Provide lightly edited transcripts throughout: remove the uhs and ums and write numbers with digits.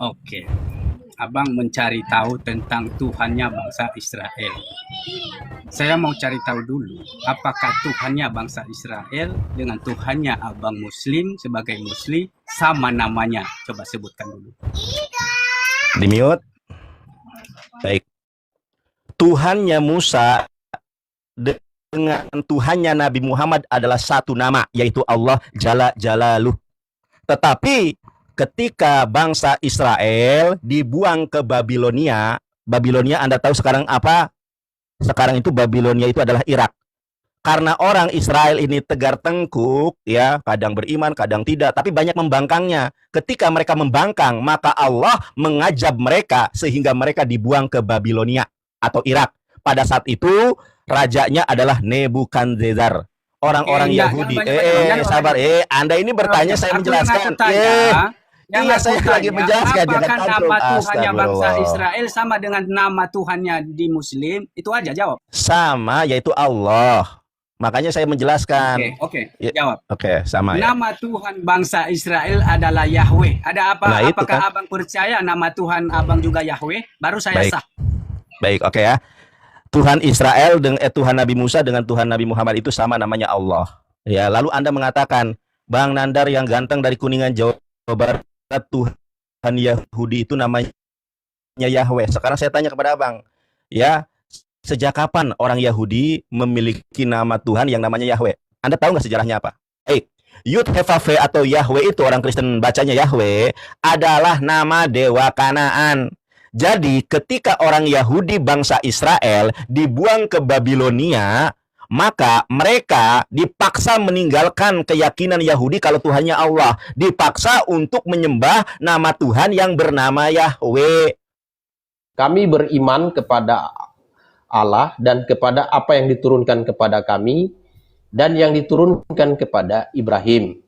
Oke, Abang mencari tahu tentang Tuhannya bangsa Israel. Saya mau cari tahu dulu, apakah Tuhannya bangsa Israel dengan Tuhannya Abang Muslim sebagai Muslim sama namanya? Coba sebutkan dulu. Di mute. Baik. Tuhannya Musa dengan Tuhannya Nabi Muhammad adalah satu nama, yaitu Allah Jalla Jalaluh. Tetapi ketika bangsa Israel dibuang ke Babilonia, Babilonia Anda tahu sekarang apa? Sekarang itu Babilonia itu adalah Irak. Karena orang Israel ini tegar tengkuk, ya, kadang beriman, kadang tidak, tapi banyak membangkangnya. Ketika mereka membangkang, maka Allah mengajab mereka sehingga mereka dibuang ke Babilonia atau Irak. Pada saat itu rajanya adalah Nebukadnezar. Orang-orang Yahudi. Sabar. Anda ini bertanya, saya menjelaskan. Iya, saya lagi menjelaskan. Apakah nama Tuhannya bangsa Israel sama dengan nama Tuhannya di Muslim? Itu aja jawab. Sama, yaitu Allah. Makanya saya menjelaskan. Oke, jawab. Oke, sama ya. Nama Tuhan bangsa Israel adalah Yahweh. Ada apa? Nah, apakah kan Abang percaya nama Tuhan Abang juga Yahweh? Baru saya sah. Baik, oke ya. Tuhan Israel dengan Tuhan Nabi Musa dengan Tuhan Nabi Muhammad itu sama, namanya Allah. Ya, lalu Anda mengatakan, Bang Nandar yang ganteng dari Kuningan Jawa Barat, Tuhan Yahudi itu namanya Yahweh. Sekarang saya tanya kepada Abang, ya, sejak kapan orang Yahudi memiliki nama Tuhan yang namanya Yahweh? Anda tahu nggak sejarahnya apa? Yud Hevave atau Yahweh itu orang Kristen bacanya Yahweh adalah nama dewa Kanaan. Jadi ketika orang Yahudi bangsa Israel dibuang ke Babilonia, maka mereka dipaksa meninggalkan keyakinan Yahudi kalau Tuhannya Allah, dipaksa untuk menyembah nama Tuhan yang bernama Yahweh. Kami beriman kepada Allah dan kepada apa yang diturunkan kepada kami dan yang diturunkan kepada Ibrahim,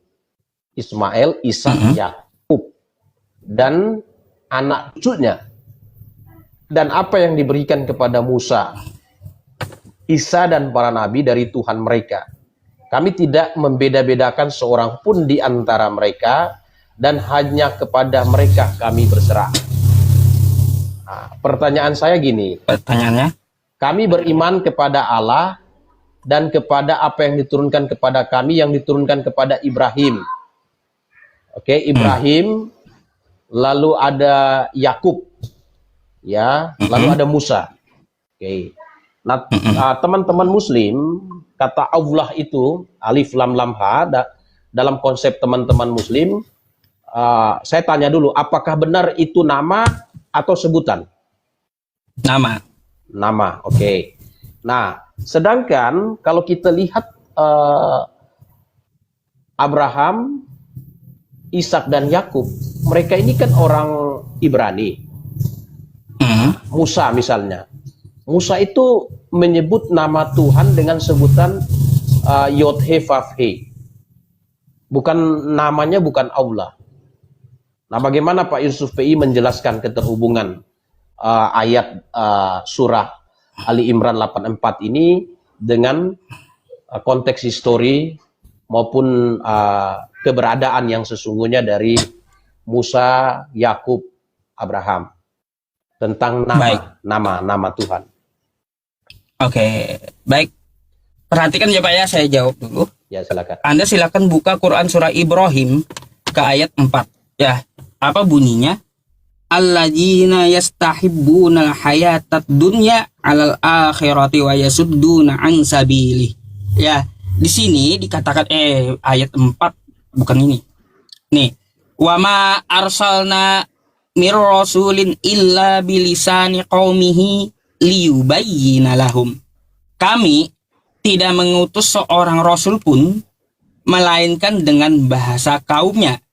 Ismail, Ishak, Yakub dan anak cucunya, dan apa yang diberikan kepada Musa, Isa dan para nabi dari Tuhan mereka. Kami tidak membeda-bedakan seorang pun di antara mereka dan hanya kepada mereka kami berserah. Nah, pertanyaan saya gini. Pertanyaannya? Kami beriman kepada Allah dan kepada apa yang diturunkan kepada kami, yang diturunkan kepada Ibrahim. Oke, Ibrahim, lalu ada Yakub, ya, lalu ada Musa. Oke. Nah, teman-teman Muslim, kata Allah itu alif lam lam ha, dalam konsep teman-teman Muslim, saya tanya dulu, apakah benar itu nama atau sebutan? Nama. Nama, oke. Nah, sedangkan kalau kita lihat Abraham, Ishak dan Yakub, mereka ini kan orang Ibrani. Musa misalnya, Musa itu menyebut nama Tuhan dengan sebutan Yod He Vav He. Bukan namanya, bukan Allah. Nah, bagaimana Pak Yusuf PI menjelaskan keterhubungan ayat surah Ali Imran 84 ini dengan konteks histori maupun keberadaan yang sesungguhnya dari Musa, Yakub, Abraham tentang nama Tuhan. Oke, baik. Perhatikan ya Pak ya, saya jawab dulu. Ya, silakan. Anda silakan buka Quran surah Ibrahim ke ayat 4. Ya, apa bunyinya? Alladzina yastahibbuna hayatad dunya 'alal akhirati wa yasudduna an sabili. Ya, di sini dikatakan ayat 4 bukan ini. Nih, wa ma arsalna mir rasulin illa bilisani qaumihi liyubayyina lahum. Kami tidak mengutus seorang rasul pun melainkan dengan bahasa kaumnya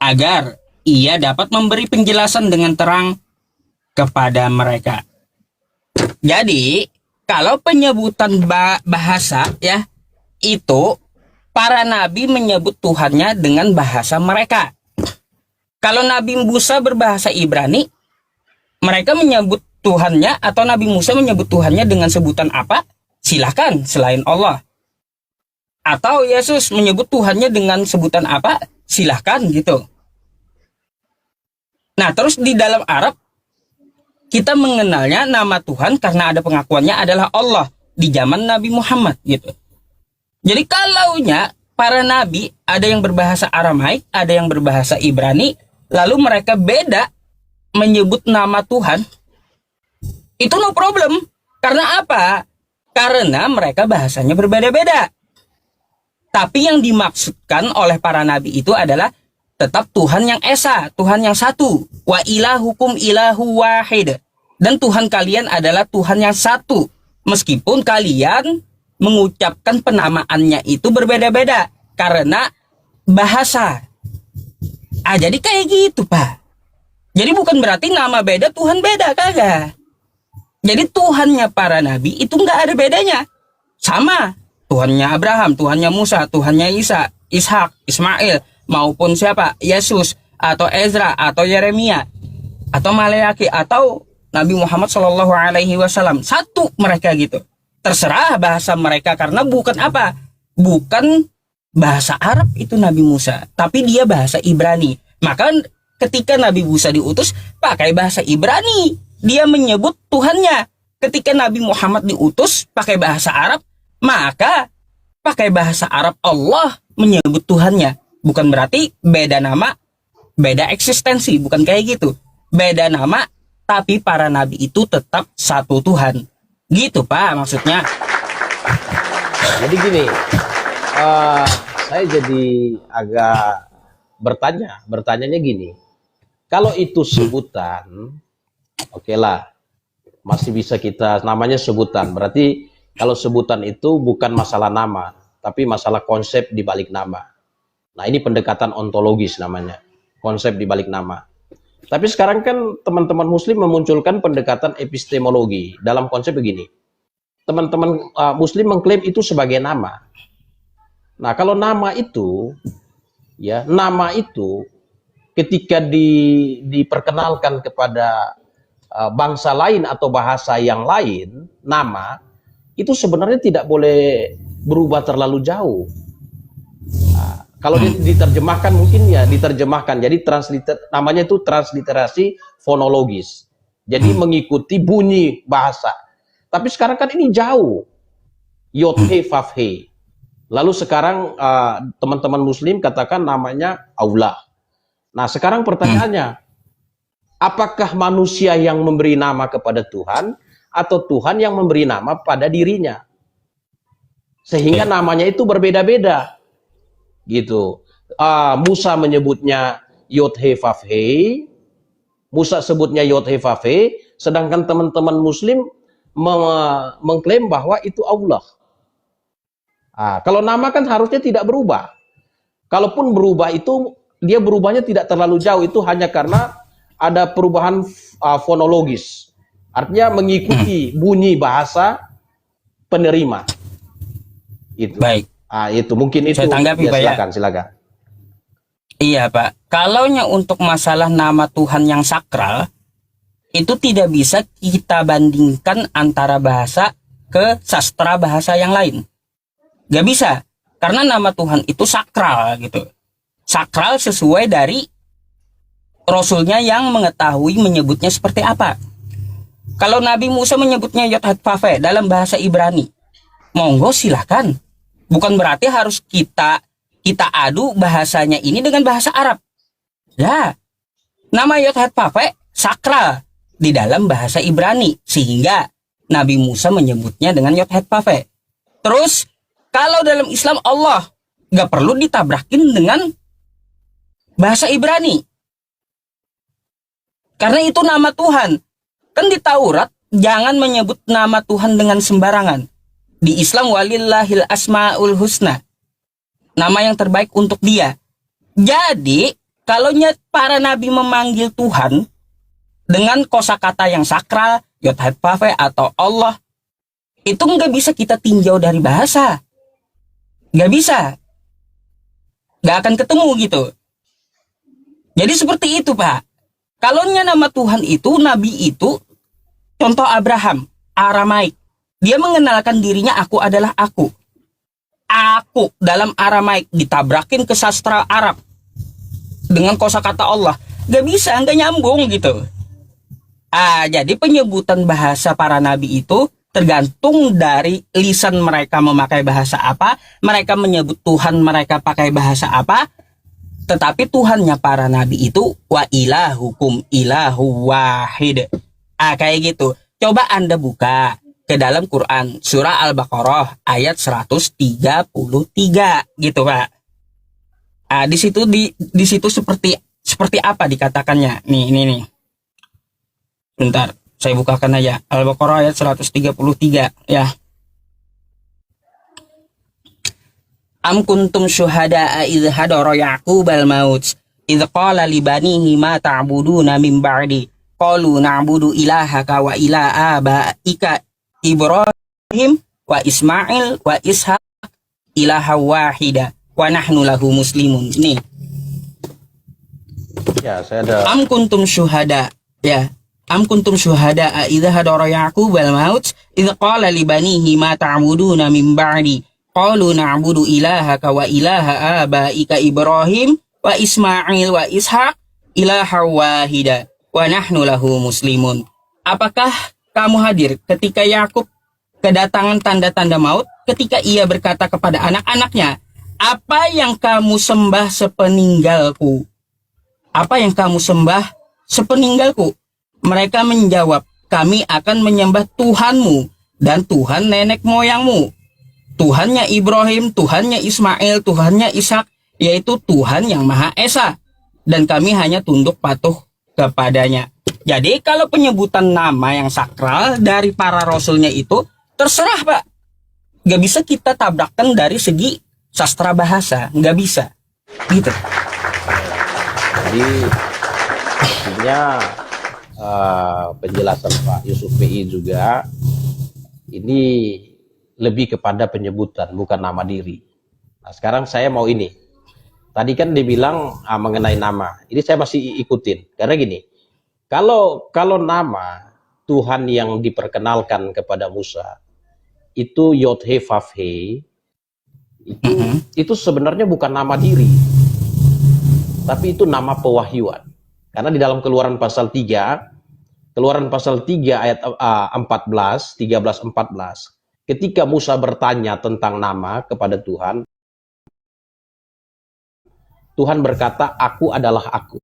agar ia dapat memberi penjelasan dengan terang kepada mereka. Jadi, kalau penyebutan bahasa ya, itu para nabi menyebut Tuhannya dengan bahasa mereka. Kalau Nabi Musa berbahasa Ibrani, mereka menyebut Tuhannya atau Nabi Musa menyebut Tuhannya dengan sebutan apa? Silahkan selain Allah. Atau Yesus menyebut Tuhannya dengan sebutan apa? Silahkan gitu. Nah, terus di dalam Arab kita mengenalnya nama Tuhan karena ada pengakuannya adalah Allah di zaman Nabi Muhammad gitu. Jadi kalaunya para nabi ada yang berbahasa Aramaik, ada yang berbahasa Ibrani, lalu mereka beda menyebut nama Tuhan, itu no problem. Karena apa? Karena mereka bahasanya berbeda-beda. Tapi yang dimaksudkan oleh para nabi itu adalah tetap Tuhan yang esa, Tuhan yang satu. Wa ilahukum ilahu wahid. Dan Tuhan kalian adalah Tuhan yang satu. Meskipun kalian mengucapkan penamaannya itu berbeda-beda. Karena bahasa. Jadi kayak gitu, Pak. Jadi bukan berarti nama beda, Tuhan beda, kagak. Jadi Tuhannya para nabi itu nggak ada bedanya. Sama. Tuhannya Abraham, Tuhannya Musa, Tuhannya Isa, Ishak, Ismail, maupun siapa? Yesus, atau Ezra, atau Yeremia, atau Maleaki, atau Nabi Muhammad SAW. Satu mereka gitu. Terserah bahasa mereka karena bukan apa? Bukan bahasa Arab itu Nabi Musa, tapi dia bahasa Ibrani. Maka ketika Nabi Musa diutus pakai bahasa Ibrani, dia menyebut Tuhannya. Ketika Nabi Muhammad diutus pakai bahasa Arab, maka pakai bahasa Arab Allah menyebut Tuhannya. Bukan berarti beda nama, beda eksistensi, bukan kayak gitu. Beda nama, tapi para nabi itu tetap satu Tuhan. Gitu Pak maksudnya. Jadi gini, saya jadi agak bertanyanya gini. Kalau itu sebutan, oke lah, masih bisa kita namanya sebutan. Berarti kalau sebutan itu bukan masalah nama, tapi masalah konsep di balik nama. Nah, ini pendekatan ontologis namanya, konsep di balik nama. Tapi sekarang kan teman-teman muslim memunculkan pendekatan epistemologi dalam konsep begini. Teman-teman muslim mengklaim itu sebagai nama. Nah, kalau nama itu, ya, nama itu ketika diperkenalkan kepada bangsa lain atau bahasa yang lain, nama itu sebenarnya tidak boleh berubah terlalu jauh. Nah, kalau diterjemahkan mungkin ya diterjemahkan. Jadi namanya itu transliterasi fonologis. Jadi mengikuti bunyi bahasa. Tapi sekarang kan ini jauh. Yod he vav he. Lalu sekarang teman-teman muslim katakan namanya Allah. Nah, sekarang pertanyaannya, apakah manusia yang memberi nama kepada Tuhan atau Tuhan yang memberi nama pada dirinya? Sehingga namanya itu berbeda-beda. Gitu. Musa menyebutnya Yod he vav he. Musa sebutnya Yod he vav he, sedangkan teman-teman muslim mengklaim bahwa itu Allah. Kalau nama kan harusnya tidak berubah. Kalaupun berubah itu dia berubahnya tidak terlalu jauh, itu hanya karena ada perubahan fonologis. Artinya mengikuti bunyi bahasa penerima. Itu. Baik. Itu mungkin itu. Saya tanggapi, ya, Pak, ya. silakan. Iya Pak, kalaunya untuk masalah nama Tuhan yang sakral, itu tidak bisa kita bandingkan antara bahasa ke sastra bahasa yang lain. Gak bisa, karena nama Tuhan itu sakral gitu. Sakral sesuai dari Rasulnya yang mengetahui menyebutnya seperti apa. Kalau Nabi Musa menyebutnya Yod Had Vav He dalam bahasa Ibrani, monggo silakan. Bukan berarti harus kita adu bahasanya ini dengan bahasa Arab. Ya, nama Yod Had Vav He sakral di dalam bahasa Ibrani, sehingga Nabi Musa menyebutnya dengan Yod Had Vav He. Terus kalau dalam Islam Allah gak perlu ditabrakin dengan bahasa Ibrani, karena itu nama Tuhan. Kan di Taurat jangan menyebut nama Tuhan dengan sembarangan. Di Islam walillahil asmaul husna, nama yang terbaik untuk dia. Jadi kalau para nabi memanggil Tuhan dengan kosakata yang sakral, Yod Had Vav He atau Allah, itu nggak bisa kita tinjau dari bahasa. Nggak bisa. Nggak akan ketemu gitu. Jadi seperti itu Pak. Kalaunya nama Tuhan itu, Nabi itu, contoh Abraham, Aramaik. Dia mengenalkan dirinya, aku adalah aku. Aku dalam Aramaik ditabrakin ke sastra Arab dengan kosakata Allah. Gak bisa, gak nyambung gitu. Jadi penyebutan bahasa para nabi itu tergantung dari lisan mereka memakai bahasa apa, mereka menyebut Tuhan mereka pakai bahasa apa, tetapi Tuhannya para nabi itu wa ilahukum ilahu wahid. Kayak gitu. Coba Anda buka ke dalam Quran surah Al-Baqarah ayat 133 gitu, Pak. Di situ seperti apa dikatakannya? Nih. Bentar, saya bukakan aja. Al-Baqarah ayat 133 ya. Am kuntum syuhada'a idh hadara Ya'qubal maut idh qala li banihi ma ta'buduna min ba'di qalu na'budu ilahaka wa ilaha abaika Ibrahim wa Ismail wa Ishaq ilaha wahida wa nahnu lahu muslimun. Nih. Ya, saya ada. Am kuntum syuhada, ya. Am kuntum syuhada'a idh hadara Ya'qubal maut idh qala li banihi ma ta'buduna min ba'di qalu na'budu ilahaka wa ilaha abaika Ibrahim wa Ismail wa Ishaq ilaha wahida wa nahnu lahu muslimun. Apakah kamu hadir ketika Yakub kedatangan tanda-tanda maut, ketika ia berkata kepada anak-anaknya, apa yang kamu sembah sepeninggalku? Apa yang kamu sembah sepeninggalku? Mereka menjawab, kami akan menyembah Tuhanmu dan Tuhan nenek moyangmu. Tuhannya Ibrahim, Tuhannya Ismail, Tuhannya Ishak, yaitu Tuhan yang Maha Esa. Dan kami hanya tunduk patuh kepadanya. Jadi kalau penyebutan nama yang sakral dari para rasulnya itu, terserah, Pak. Gak bisa kita tabrakkan dari segi sastra bahasa. Gak bisa. Gitu. Jadi sebenarnya penjelasan Pak Yusuf PI juga ini lebih kepada penyebutan, bukan nama diri. Nah, sekarang saya mau ini. Tadi kan dibilang mengenai nama. Ini saya masih ikutin. Karena gini, kalau nama Tuhan yang diperkenalkan kepada Musa itu Yod-He Vav-He, itu sebenarnya bukan nama diri, tapi itu nama pewahyuan. Karena di dalam Keluaran pasal 3 ayat 13-14, ketika Musa bertanya tentang nama kepada Tuhan, Tuhan berkata, aku adalah aku.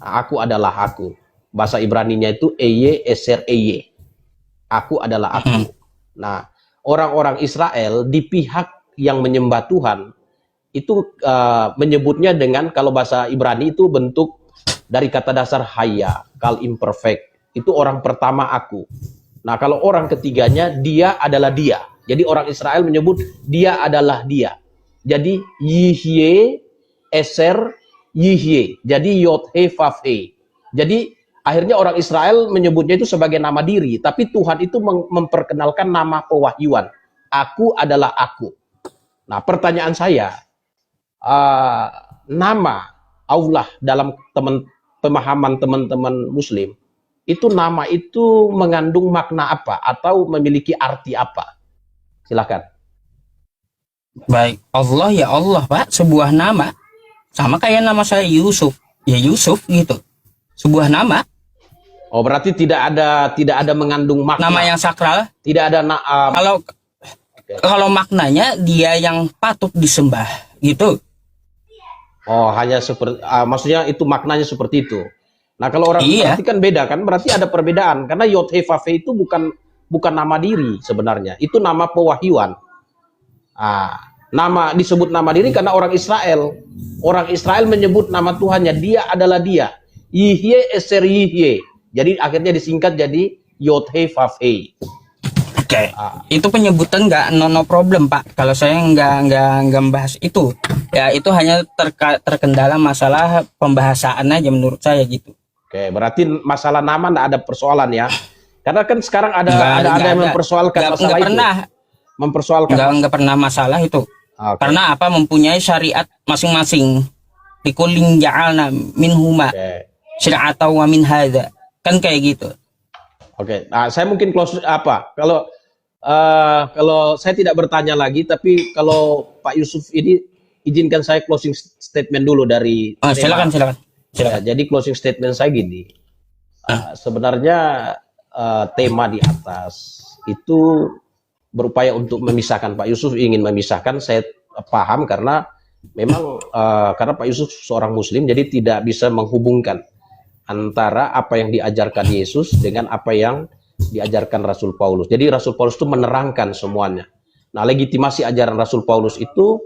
Aku adalah aku. Bahasa Ibraninya itu Eye Eser Eye. Aku adalah aku. Nah, orang-orang Israel di pihak yang menyembah Tuhan, itu menyebutnya dengan, kalau bahasa Ibrani itu bentuk dari kata dasar haya, kal imperfect. Itu orang pertama aku. Nah, kalau orang ketiganya, dia adalah dia. Jadi orang Israel menyebut dia adalah dia. Jadi Yihye, Eser, Yihye. Jadi Yod-He Vav-He. Jadi akhirnya orang Israel menyebutnya itu sebagai nama diri. Tapi Tuhan itu memperkenalkan nama pewahyuan. Aku adalah aku. Nah, pertanyaan saya, nama Allah dalam pemahaman teman-teman Muslim, itu nama itu mengandung makna apa atau memiliki arti apa? Silakan. Baik, Allah ya Allah, Pak, sebuah nama. Sama kayak nama saya Yusuf, ya Yusuf gitu. Sebuah nama. Oh, berarti tidak ada mengandung makna. Nama yang sakral. Tidak ada kalau maknanya dia yang patut disembah gitu. Oh, hanya seperti maksudnya itu maknanya seperti itu. Nah, kalau orang berarti kan beda kan? Berarti ada perbedaan karena Yod-He Vav-He itu bukan nama diri sebenarnya. Itu nama pewahyuan. Nama disebut nama diri karena orang Israel. Orang Israel menyebut nama Tuhannya, dia adalah dia. Yihye Eser Yihye. Jadi akhirnya disingkat jadi Yod-He Vav-He. Oke. Itu penyebutan no problem, Pak. Kalau saya nggak membahas itu. Ya, itu hanya terkendala masalah pembahasan aja menurut saya gitu. Oke, berarti masalah nama nggak ada persoalan ya. Karena kan sekarang ada yang mempersoalkan masalah itu. Nggak pernah masalah itu. Okay. Karena apa, mempunyai syariat masing-masing. Likulin ja'alna minhuma syir'atan wa min hadza. Kan kayak gitu. Oke. Nah, saya mungkin close apa? Kalau saya tidak bertanya lagi, tapi kalau Pak Yusuf ini izinkan saya closing statement dulu dari silakan. Ya, jadi closing statement saya gini, sebenarnya tema di atas itu berupaya untuk memisahkan. Pak Yusuf ingin memisahkan, saya paham karena memang karena Pak Yusuf seorang Muslim, jadi tidak bisa menghubungkan antara apa yang diajarkan Yesus dengan apa yang diajarkan Rasul Paulus. Jadi Rasul Paulus itu menerangkan semuanya. Nah, legitimasi ajaran Rasul Paulus itu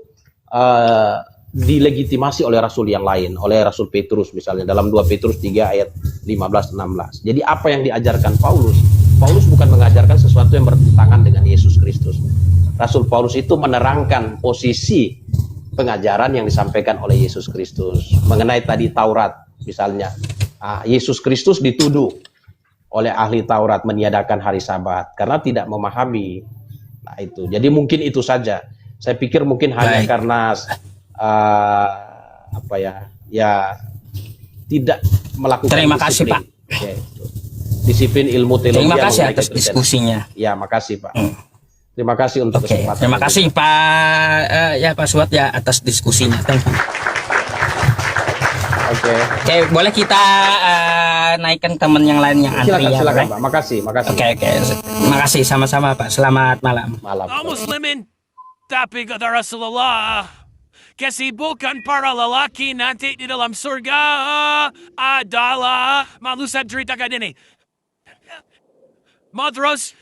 dilegitimasi oleh Rasul yang lain, oleh Rasul Petrus misalnya dalam 2 Petrus 3 ayat 15-16. Jadi apa yang diajarkan Paulus, Paulus bukan mengajarkan sesuatu yang bertentangan dengan Yesus Kristus. Rasul Paulus itu menerangkan posisi pengajaran yang disampaikan oleh Yesus Kristus. Mengenai tadi Taurat misalnya, Yesus Kristus dituduh oleh ahli Taurat meniadakan hari Sabat karena tidak memahami. Nah itu, jadi mungkin itu saja. Saya pikir mungkin hanya karena tidak melakukan Terima kasih, disiplin. Pak. Ya, itu. Disiplin ilmu teologi. Terima kasih atas diskusinya. Ya, makasih Pak. Terima kasih untuk kesempatan. Terima kasih Pak Suat ya atas diskusinya. Oke, boleh kita naikkan teman yang lain yang antri ya. Silakan Pak. Makasih. Oke. Terima kasih sama-sama Pak. Selamat malam. Muslimin, tapi kata Rasulullah, kesibukan para lelaki nanti di dalam surga adalah malusan ceritakan ini. Madros.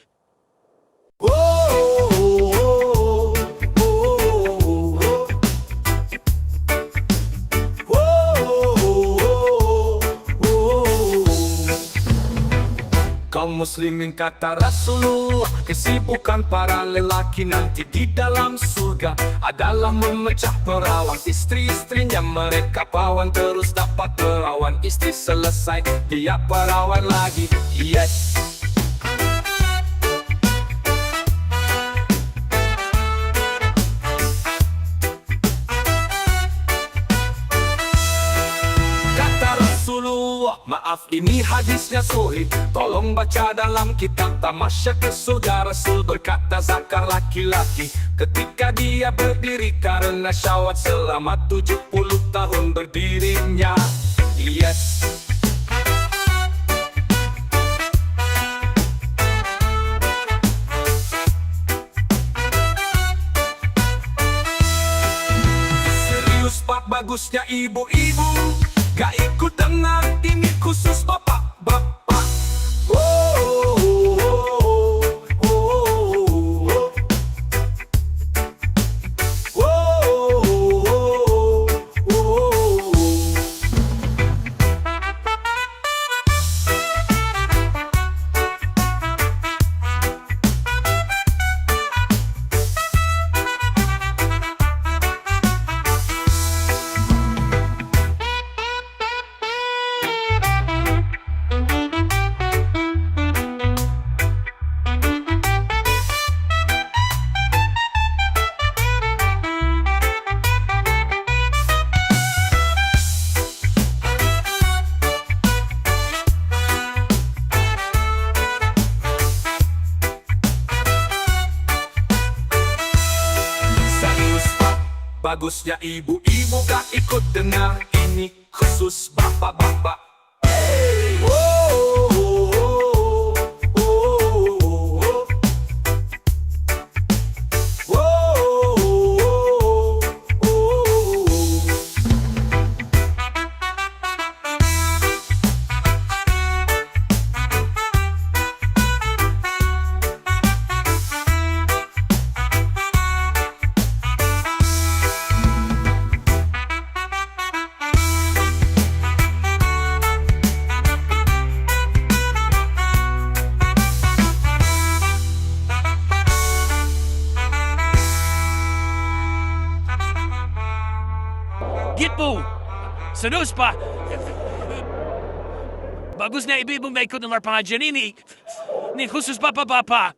Kaum muslimin kata Rasulullah, kesibukan para lelaki nanti di dalam surga adalah memecah perawan istri-istrinya. Mereka perawan terus dapat perawan, istri selesai dia perawan lagi. Yes. Maaf ini hadisnya sahih, tolong baca dalam kitab Tamasya ke Surga. Rasul berkata zakar laki-laki ketika dia berdiri karena syahwat selama 70 tahun berdirinya. Yes. Serius Pak, bagusnya ibu-ibu gak ikut dengar, ini khusus bapak-bapak. Bagusnya ibu-ibu gak ikut dengar, ini khusus bapak-bapak. Gitu. Serius Pak. Bagusnya ibu-ibu gak ikut dengar pengajian ini. Ini khusus bapak-bapak.